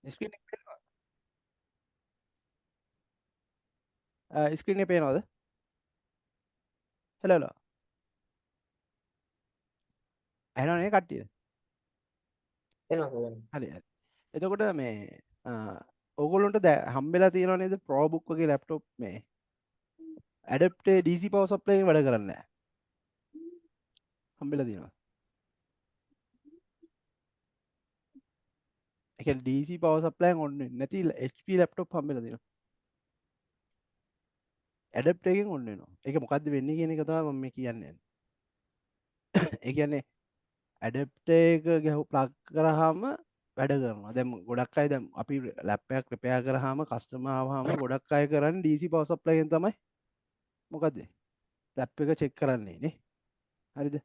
Screen එක පේනවද? Screen එක පේනවද? හෙලලා. ඇහෙනවනේ කට්ටිය. හරි හරි. එතකොට මේ ඕගොල්ලොන්ට හම්බෙලා තියෙනව නේද ProBook වගේ ලැප්ටොප් මේ ඇඩප්ටේ DC පවර් සප්ලයි එකෙන් වැඩ කරන්නේ නැහැ. හම්බෙලා තියෙනවා. ඒ කියන්නේ DC පවර් සප්ලයි එකෙන් ඔන් වෙන්නේ නැති HP ලැප්ටොප් හම්බෙලා තියෙනවා. ඇඩප්ටර් එකෙන් ඔන් වෙනවා. ඒක මොකද්ද වෙන්නේ කියන එක තමයි මම මේ කියන්නේ. ඒ කියන්නේ ඇඩප්ටර් එක ප්ලග් කරාම වැඩ කරනවා. දැන් ගොඩක් අය දැන් අපි ලැප් එකක් රිපෙයාර් කරාම කස්ටමර් ආවම ගොඩක් අය කරන්නේ DC පවර් සප්ලයි එකෙන් තමයි මොකද්ද ලැප් එක චෙක් කරන්නේ නේ. හරිද?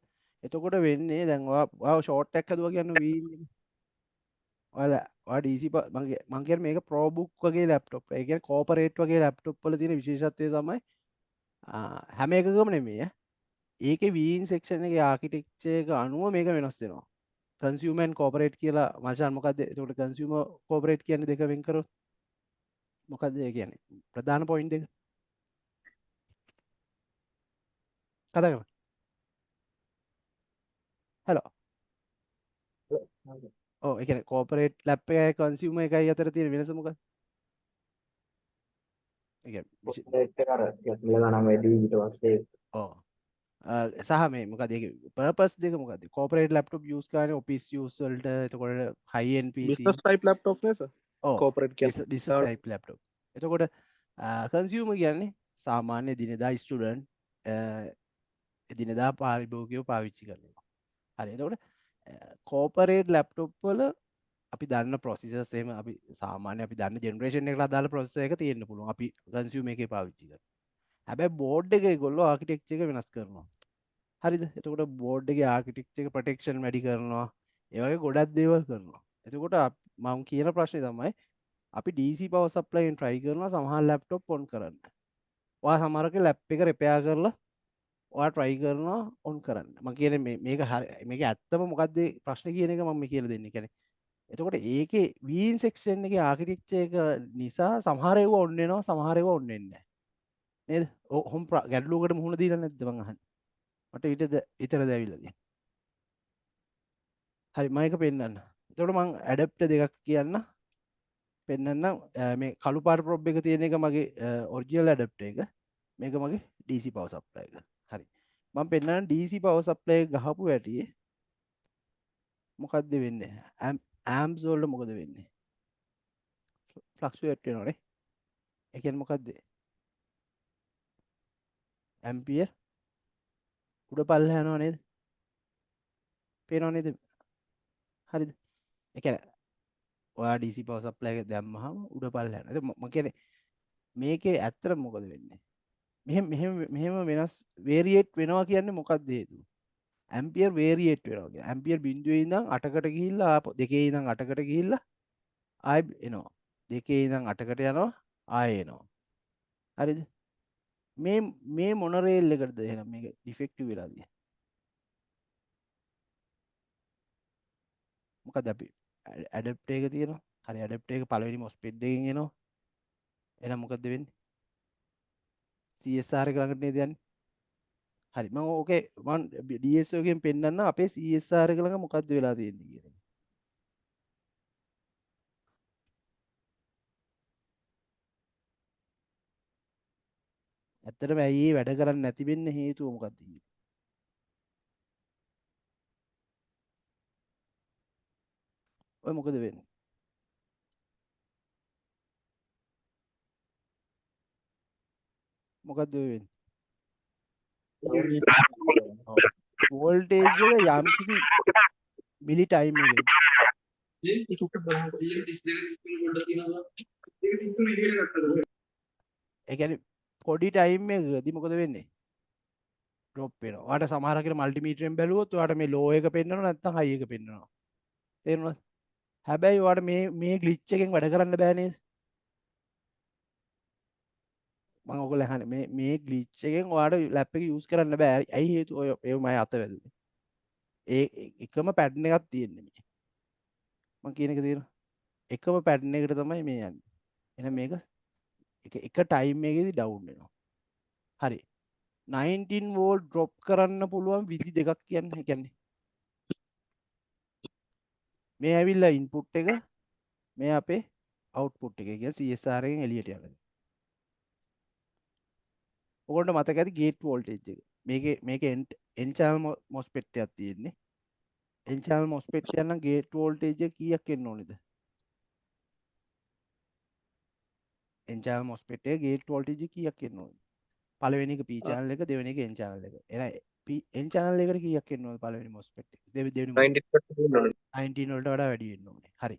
එතකොට වෙන්නේ දැන් ඔයා ෂෝට් එකක් හදුවා කියන්නේ වී ඔයා DC මං කියන්නේ මේක ProBook වගේ ලැප්ටොප්. ඒ කියන්නේ කෝපරේට් වගේ ලැප්ටොප් වල තියෙන විශේෂත්වය තමයි හැම එකකම නෙමෙයි ඒකේ වීන් සෙක්ෂන් එකේ ආකිටෙක්චර් එක අනුව මේක වෙනස් වෙනවා. කන්සියුමර් ඇන්ඩ් කෝපරේට් කියලා මචං මොකද්ද? එතකොට කන්සියුමර් කෝපරේට් කියන්නේ දෙක වෙන් කරොත් මොකද්ද ඒ කියන්නේ? ප්‍රධාන පොයින්ට් දෙක කතා කරමු. හලෝ. ඔව් ඒ කියන්නේ කෝපරේට් ලැප් එකයි කන්සියුමර් එකයි අතර තියෙන වෙනස මොකක්ද? ඒ කියන්නේ ඔව්. සහ මේ මොකද ඒක පර්පස් දෙක මොකද? කෝපරේට් ලැප්ටොප් යූස් කරන්නේ ඔෆිස් යූස් වලට එතකොට high end PC business type laptop නේ sir ඔව් corporate කියන්නේ බිස්නස් ටයිප් ලැප්ටොප්. එතකොට කන්සියුමර් කියන්නේ සාමාන්‍ය දිනදා ස්ටුඩන්ට් එදිනෙදා පාරිභෝගිකව පාවිච්චි කරනවා. හරි. එතකොට කෝපරේට් ලැප්ටොප් වල අපි දන්න ප්‍රොසෙසර්ස් එහෙම අපි සාමාන්‍ය අපි දන්න ජෙනරේෂන් එකට අදාළ ප්‍රොසෙසර් එක තියෙන්න පුළුවන්. අපි කන්සියුමර් එකේ පාවිච්චි කරනවා. හැබැයි බෝඩ් එක ඒගොල්ලෝ ආකිටෙක්චර් එක වෙනස් කරනවා. හරිද? එතකොට බෝඩ් එකේ ආකිටෙක්චර් එක ප්‍රොටෙක්ෂන් වැඩි කරනවා. ඒ වගේ ගොඩක් දේවල් කරනවා. එතකොට මම කියන ප්‍රශ්නේ තමයි අපි DC පවර් සප්ලයි එකෙන් try කරනවා සමහර ලැප්ටොප් ඔන් කරන්න. ඔයා සමහරක ලැප් එක රිපෙයාර් කරලා ඔයා try කරනවා ඔන් කරන්න. මම කියන්නේ මේක මේක ඇත්තම මොකද්ද ප්‍රශ්නේ කියන එක මම කියලා දෙන්නේ. කියන්නේ එතකොට ඒකේ වීන් සෙක්ෂන් එකේ ආකිටෙක්චර් එක නිසා සමහර ඒවා ඔන් වෙනවා සමහර ඒවා ඔන් වෙන්නේ නැහැ. නේද? ඔහොම ගැටලුවකට මුහුණ දීලා නැද්ද මං අහන්නේ? මට විතරද ඇවිල්ලා තියෙන්නේ. හරි මම ඒක පෙන්නන්න. එතකොට මං ඇඩැප්ටර් දෙකක් කියන්න. පෙන්නන්න මේ කළු පාට ප්‍රොබ් එක තියෙන එක මගේ ඔරිජිනල් ඇඩැප්ටර් එක. මේක මගේ DC පවර් සප්ලයි එක. හරි. මම පෙන්නන්න DC පවර් සප්ලයි එක ගහපු ඇටියේ මොකද්ද වෙන්නේ? ඇම්ප්ස් වලට මොකද වෙන්නේ? ෆ්ලක්චුවේට් වෙනවනේ. ඒ කියන්නේ මොකද්ද? ඇම්පියර් උඩ පල්ලෙහා යනවා නේද? පේනව නේද? හරිද? ඒ කියන්නේ ඔයා DC පවර් සප්ලයි එක දැම්මහම උඩ පල්ලෙහා යනවා. ඒක මම කියන්නේ මේකේ ඇත්තට මොකද වෙන්නේ? මෙහෙම වෙනස් වේරියේට් වෙනවා කියන්නේ මොකක්ද හේතුව? ඇම්පියර් වේරියේට් වෙනවා කියන්නේ. ඇම්පියර් 0 ඉඳන් 8කට ගිහිල්ලා ආපහු 2 ඉඳන් 8කට ගිහිල්ලා ආයෙ එනවා. 2 ඉඳන් 8කට යනවා ආයෙ එනවා. හරිද? මේ මොන රේල් එකටද එහෙනම් මේක ඩිෆෙක්ටිව් වෙලා තියෙන්නේ? මොකද අපි ඇඩැප්ටර් එක තියෙනවා. හරි ඇඩැප්ටර් එක පළවෙනි මොස්පෙට් එකෙන් එනවා. එහෙනම් මොකද වෙන්නේ? CSR එක ළඟට නේද යන්නේ? හරි මම ඕකේ මම DSO එකෙන් පෙන්නන්න අපේ CSR එක ළඟ මොකද්ද වෙලා තියෙන්නේ කියන එක. ඇත්තටම ඇයි ඒ වැඩ කරන්නේ නැති වෙන්න හේතුව මොකක්ද කියන්නේ? ඔය මොකද වෙන්නේ? මොකද්ද ඔය වෙන්නේ? වෝල්ටේජ් එක යම්කිසි මිලි ටයිම් එකකින් ඒ කියන්නේ පොඩි ටයිම් එකකදී මොකද වෙන්නේ? ඩ්‍රොප් වෙනවා. ඔයාලට සමහර කෙනෙක් මල්ටිමීටරෙන් බැලුවොත් ඔයාලට මේ ලෝ එක පෙන්වනවා නැත්නම් හයි එක පෙන්වනවා. තේරුණාද? හැබැයි ඔයාලට මේ ග්ලිච් එකෙන් වැඩ කරන්න බෑ නේද? මම ඔයගොල්ලෝ අහන්නේ මේ ග්ලිච් එකෙන් ඔයාලට ලැප් එක යූස් කරන්න බෑ. ඇයි හේතුව? ඔය ඒව මම අත වැදුනේ. ඒ එකම පැටර්න් එකක් තියෙන්නේ මේ. මම කියන එක තේරෙනවද? එකම පැටර්න් එකට තමයි මේ යන්නේ. එහෙනම් මේක එක ටයිම් එකේදී ඩවුන් වෙනවා. හරි. 19 වෝල්ට් ඩ්‍රොප් කරන්න පුළුවන් විදි දෙකක් කියන්න. ඒ කියන්නේ මේ ඇවිල්ලා ඉන්පුට් එක, මේ අපේ අවුට්පුට් එක. ඒ කියන්නේ CSR එකෙන් එළියට යනවා. ඔයගොල්ලන්ට මතක ඇති ගේට් වෝල්ටේජ් එක. මේකේ n channel MOSFET එකක් තියෙන්නේ. n channel MOSFET එක නම් ගේට් වෝල්ටේජ් එක කීයක් එන්න ඕනේද? n channel MOSFET එක ගේට් වෝල්ටේජ් එක කීයක් එන්න ඕනේද? පළවෙනි එක P channel එක, දෙවෙනි එක n channel එක. එහෙනම් n channel එකට කීයක් එන්න ඕනේද පළවෙනි MOSFET එක? දෙවෙනි MOSFET 19 වලට වඩා වැඩි වෙන්න ඕනේ. හරි.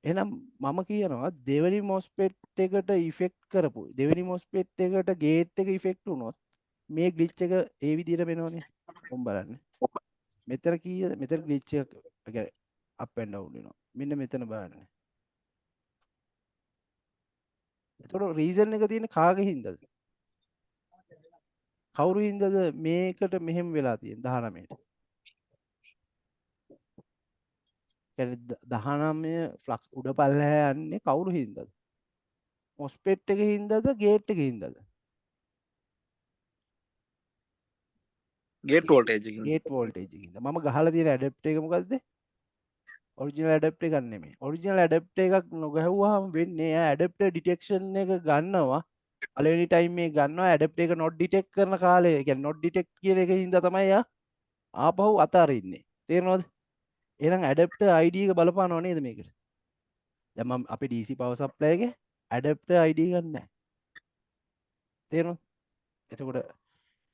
එහෙනම් මම කියනවා දෙවෙනි MOSFET එකට ඉෆෙක්ට් කරපු දෙවෙනි MOSFET එකට ගේට් එක ඉෆෙක්ට් වුණොත් මේ ග්ලිච් එක ඒ විදිහට වෙනවනේ. කොම් බලන්න. මෙතන කීයද? මෙතන ග්ලිච් එක අප් ඇන්ඩ් ඩවුන් වෙනවා. මෙන්න මෙතන බලන්න. එතකොට රීසන් එක තියෙන්නේ කාගේ හින්දාද? කවුරු හින්දාද මේකට මෙහෙම වෙලා තියෙන්නේ 19ට? කියන්නේ 19 ෆ්ලක්ස් උඩ පල්ලෙහා යන්නේ කවුරු හින්දාද? MOSFET එක හින්දාද ගේට් එක හින්දාද? ගේට් වෝල්ටේජ් එක. ගේට් වෝල්ටේජ් එක හින්දා. මම ගහලා තියෙන ඇඩැප්ටර් එක මොකද්ද? ඔරිජිනල් ඇඩැප්ටර් එකක් නෙමෙයි. ඔරිජිනල් ඇඩැප්ටර් එකක් නොගහුවාම වෙන්නේ එයා ඇඩැප්ටර් ඩිටෙක්ෂන් එක ගන්නවා. පළවෙනි ටයිම් මේ ගන්නවා ඇඩැප්ටර් එක not detect කරන කාලේ, ඒ කියන්නේ not detect කියන එක හින්දා තමයි එයා ආපහු අතාරින්නේ. තේරෙනවද? එහෙනම් ඇඩැප්ටර් ID එක බලපානව නේද මේකට? දැන් මම අපේ DC power supply එකේ ඇඩැප්ටර් ID එකක් නැහැ. තේරෙනවද? එතකොට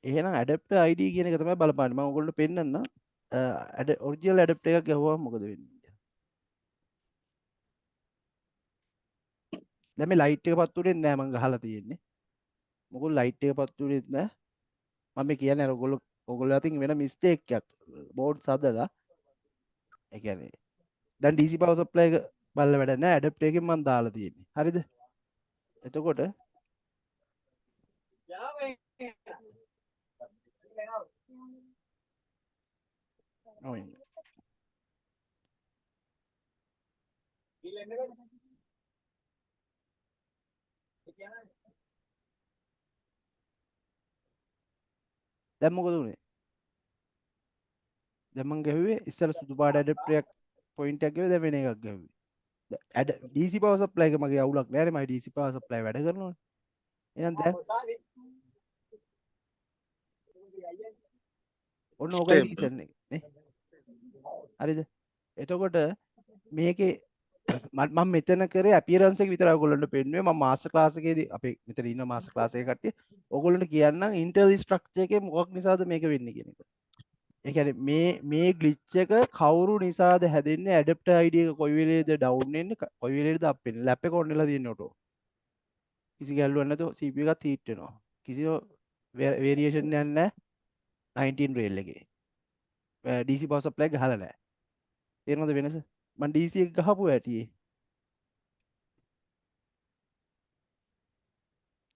එහෙනම් ඇඩැප්ටර් ID කියන එක තමයි බලපාන්නේ. මම ඔයගොල්ලන්ට පෙන්නන්නම්. ඔරිජිනල් ඇඩැප්ටර් එකක් ගහුවාම මොකද වෙන්නේ? දැන් මේ ලයිට් එක පත්තු වෙන්නේ නැහැ. මම ගහලා තියෙන්නේ. මොකද ලයිට් එක පත්තු වෙන්නේ නැහැ. මම මේ කියන්නේ අර ඔයගොල්ලෝ අතින් වෙන මිස්ටේක් එකක්. බෝඩ්ස් හදලා ඒ කියන්නේ දැන් DC power supply එක බලලා වැඩක් නැහැ. ඇඩැප්ටර් එකෙන් මම දාලා තියෙන්නේ. හරිද? එතකොට ඔය දැන් මොකද උනේ? දැන් මම ගැහුවේ ඉස්සෙල්ලා සුදු පාට ඇඩැප්ටර් එකක් පොයින්ට් එකක් ගැහුවේ, දැන් වෙන එකක් ගැහුවේ. DC power supply එක මගේ අවුලක් නෑනේ. මගේ DC power supply වැඩ කරනවනේ. එහෙනම් දැන් ඔන්න ඕකයි රීසන් එක නේ. හරිද? එතකොට මේකේ මම මෙතන කරේ අපියරන්ස් එක විතරයි ඔයගොල්ලන්ට පෙන්නුවේ. මම මාස්ටර් ක්ලාස් එකේදී අපේ මෙතන ඉන්න මාස්ටර් ක්ලාස් එකේ කට්ටිය ඔයගොල්ලන්ට කියන්නම් ඉන්ටර්නල් ස්ට්‍රක්චර් එකේ මොකක් නිසාද මේක වෙන්නේ කියන එක. ඒ කියන්නේ මේ ග්ලිච් එක කවුරු නිසාද හැදෙන්නේ? ඇඩැප්ටර් ID එක කොයි වෙලේද ඩවුන් වෙන්නේ? කොයි වෙලේද අප් වෙන්නේ? ලැප් එක ඔන් වෙලා තියෙන්නේ ඔටෝ. කිසි ගැල්ලුවක් නැතුව CPU එකත් හීට් වෙනවා. කිසිම වේරියේෂන් එකක් නැහැ 19 රේල් එකේ. DC power supply එක ගහලා නැහැ. තේරෙනවද වෙනස? මම DC එක ගහපු ඇටියේ.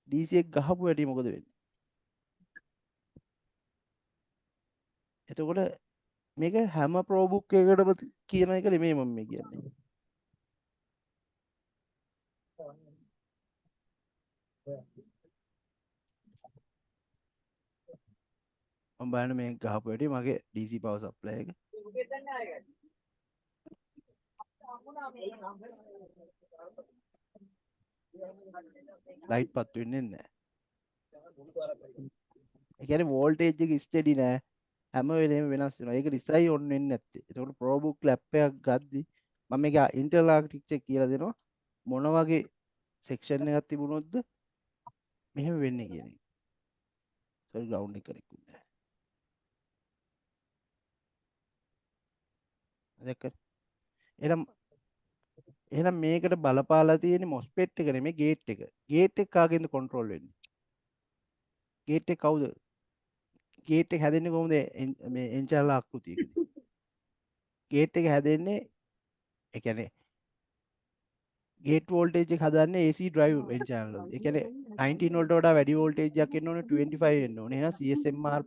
DC එක ගහපු ඇටි මොකද වෙන්නේ? එතකොට මේක හැම ProBook එකකටම කියන එක නෙමෙයි මම මේ කියන්නේ. මම බලන්න මේ ගහපු ඇටි මගේ DC power supply එක. ලයිට් පත් වෙන්නේ නැහැ. ඒ කියන්නේ වෝල්ටේජ් එක ස්ටඩි නෑ. හැම වෙලේම වෙනස් වෙනවා. ඒක නිසායි ඔන් වෙන්නේ නැත්තේ. ඒතකොට ProBook ලැප් එකක් ගද්දි මම මේක ඉන්ටර්නල් ආර්කිටෙක්චර් කියලා දෙනවා. මොන වගේ සෙක්ෂන් එකක් තිබුණොත්ද මෙහෙම වෙන්නේ කියන එක. සෝරි ග්‍රවුන්ඩ් එක කරෙක්ට් නැහැ. දැක්කද? එහෙනම් මේකට බලපාලා තියෙන්නේ MOSFET එක නෙමෙයි ගේට් එක. ගේට් එක කාගෙන්ද කන්ට්‍රෝල් වෙන්නේ? ගේට් එක කවුද? ගේට් එක හැදෙන්නේ කොහොමද? මේ n channel ආකෘතියකදී. ගේට් එක හැදෙන්නේ ඒ කියන්නේ ගේට් වෝල්ටේජ් එක හදන්නේ AC drive n channel වලදී. ඒ කියන්නේ 19 වලට වඩා වැඩි වෝල්ටේජ් එකක් එන්න ඕනේ 25 එන්න ඕනේ. එහෙනම් CSMR+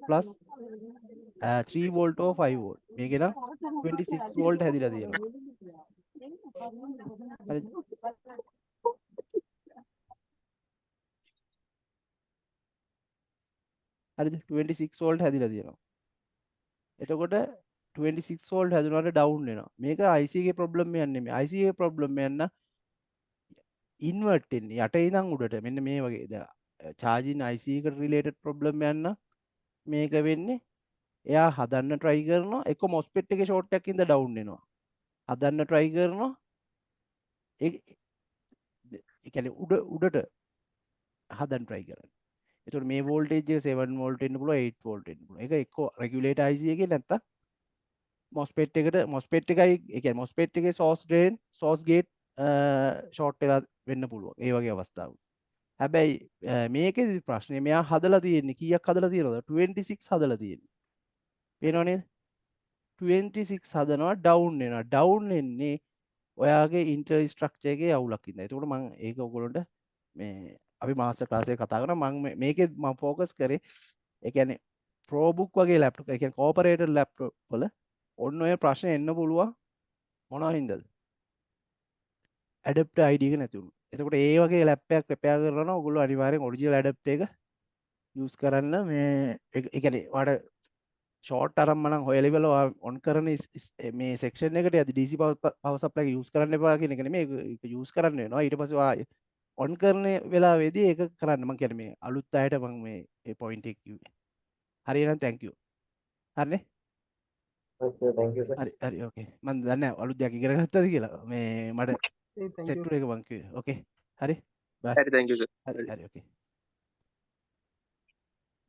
3 වෝල්ට් or 5 වෝල්ට්. මේක නම් 26 වෝල්ට් හැදිලා තියෙනවා. හරිද? හරිද? 26 වෝල්ට් හැදිලා තියෙනවා. එතකොට 26 වෝල්ට් හැදුනාට ඩවුන් වෙනවා. මේක IC එකේ ප්‍රොබ්ලම් එකක් නෙමෙයි. IC එකේ ප්‍රොබ්ලම් එකක් නම් ඉන්වර්ට් වෙන්නේ යට ඉඳන් උඩට. මෙන්න මේ වගේ දැන් charging IC එකට related problem එකක් නම් මේක වෙන්නේ එයා හදන්න try කරනවා එක MOSFET එකේ short එකක් ඉඳලා ඩවුන් වෙනවා. හදන්න try කරනවා ඒ කියන්නේ උඩට හදන්න try කරනවා. එතකොට මේ voltage එක 7 volt වෙන්න පුළුවන් 8 volt වෙන්න පුළුවන්. ඒක එක්ක regulator IC එකේ නැත්තම් MOSFET එකට MOSFET එකයි ඒ කියන්නේ MOSFET එකේ source drain source gate short වෙලා වෙන්න පුළුවන්. ඒ වගේ අවස්ථාවක. හැබැයි මේකේදී ප්‍රශ්නේ මෙයා හදලා තියෙන්නේ කීයක් හදලා තියෙනවද? 26 හදලා තියෙන්නේ. පේනව නේද? 26 හදනවා ඩවුන් වෙනවා. ඩවුන් වෙන්නේ ඔයාගේ ඉන්ටර් ස්ට්‍රක්චර් එකේ අවුලක් ඉඳලා. ඒකට මම ඒක ඔයගොල්ලන්ට මේ අපි මාස්ටර් ක්ලාස් එකේ කතා කරනවා. මම මේකේ මම ફોකස් කරේ ඒ කියන්නේ ProBook වගේ ලැප්ටොප් ඒ කියන්නේ කෝපරේටර් ලැප්ටොප් වල ඔන්න ඔය ප්‍රශ්න එන්න පුළුවන් මොනවා හින්දාද? ඇඩප්ටර් ID එක නැති වුණා. එතකොට ඒ වගේ ලැප් එකක් ප්‍රෙපෙයාර් කරනවා නම් ඔයගොල්ලෝ අනිවාර්යෙන් ඔරිජිනල් ඇඩප්ටර් එක යූස් කරන්න මේ ඒ කියන්නේ ඔයාලට ෂෝට් අරන් මනම් හොයලා ඉවරලා ඔන් කරන මේ සෙක්ෂන් එකට යද්දි DC පවර් සප්ලයි එක යූස් කරන්න එපා කියන එක නෙමෙයි ඒක යූස් කරන්න වෙනවා. ඊට පස්සේ ඔයා ඔන් කරන වෙලාවේදී ඒක කරන්න මම කියන්නේ මේ අලුත් අයට මම මේ පොයින්ට් එක කිව්වේ. හරි එහෙනම් thank you. හරිනේ? Okay, thank you, sir. හරි ඕකේ. මම දන්නේ නැහැ අලුත් දෙයක් ඉගෙන ගත්තද කියලා. මේ මට Thank සෙට් you. එක මං කිව්වේ. ඕකේ. හරි. බයි. Thank you, sir. හරි ඕකේ.